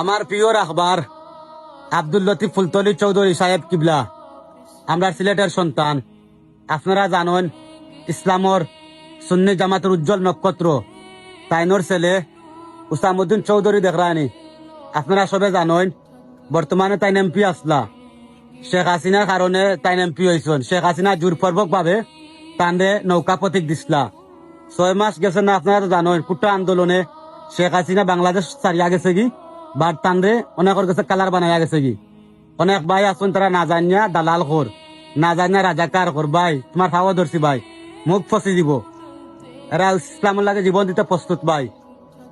আমার প্রিয় রাখবার আব্দুল লতিফ ফুলতলি চৌধুরী সাহেব কিবলা, আমরা সিলেটের সন্তান। আপনারা জানেন ইসলামর সুন্নি জামাতের উজ্জ্বল নক্ষত্র তাইনোর ছেলে উসামুদ্দিন চৌধুরী দেখরানি। আপনারা সবে জানেন বর্তমানে তাইন এমপি আসলা, শেখ হাসিনার কারণে তাইন এমপি হয়েছেন। শেখ হাসিনা জোরপূর্বক ভাবে তান্ডে নৌকা প্রতীক দিসলা। 6 মাস গেছে না, আপনারা তো জানেন কুটা আন্দোলনে শেখ হাসিনা বাংলাদেশ ছাড়িয়া গেছে কি, বাট তান্ডে অনেকের কাছে কালার বানাইয়া গেছে কি। অনেক ভাই আছেন তারা না জানিয়া দালাল খোর, না জানিয়া রাজাকার খোর। ভাই তোমার খাওয়া ধরছি ভাই, মুখ ফসি দিব। এরা ইসলামের লাগে জীবন দিতে প্রস্তুত ভাই।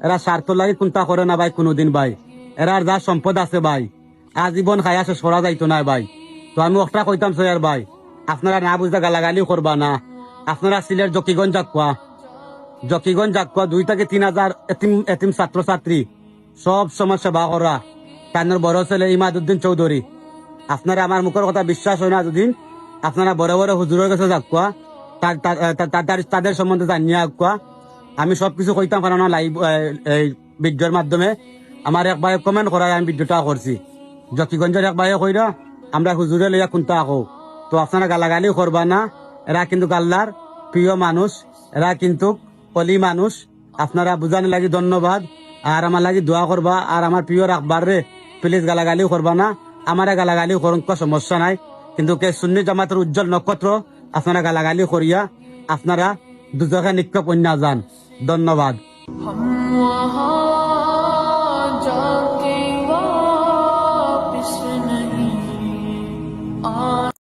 এরা স্বার্থ লাগে কোনটা করে না ভাই কোনোদিন ভাই। এরা যা সম্পদ আছে ভাই আজীবন খাইয়া শেষ করা যাইতো না ভাই। তো আমি একটা কইতাম সৈয়ার ভাই, আপনারা না বুঝতে গালাগালি করবা না। আপনারা সিলেট জকিগঞ্জ যাকুয়া, 2 থেকে 3 হাজার এতিম ছাত্র ছাত্রী সব সময় সেবা করা তাদের বড় ছেলে ইমাদুদ্দিন চৌধুরী। আপনারা আমার মুখের কথা বিশ্বাস হয় না, যদি আপনারা বড় বড় হুজুরের কাছে যাকুয়া, তাদের সম্বন্ধে জানিয়ে আকুয়া। আমি সবকিছু কইতাম কারণ লাইভ ভিডিওর মাধ্যমে আমার এক ভাই কমেন্ট করায় আমি ভিডিওটা করছি। জকিগঞ্জের এক ভাইয়ে কইরা আমরা হুজুরে লইয়া কোনটা আকো। তো আপনারা গালাগালি করবা না। এরা কিন্তু আল্লাহর প্রিয় মানুষ, এরা কিন্তু অলি মানুষ। আপনারা বুঝানি লাগি ধন্যবাদ। আর আমার লাগি দোয়া করবা। আর আমার প্রিয় রাখবার রে প্লিজ গালাগালিও করবা না। আমার গালাগালিও করুন, কোনো সমস্যা নাই, কিন্তু কে সুন্নি জামাতের উজ্জ্বল নক্ষত্র আপনারা গালাগালি করিয়া আপনারা দুজকে নিক্ষেপ অন্য যান। ধন্যবাদ।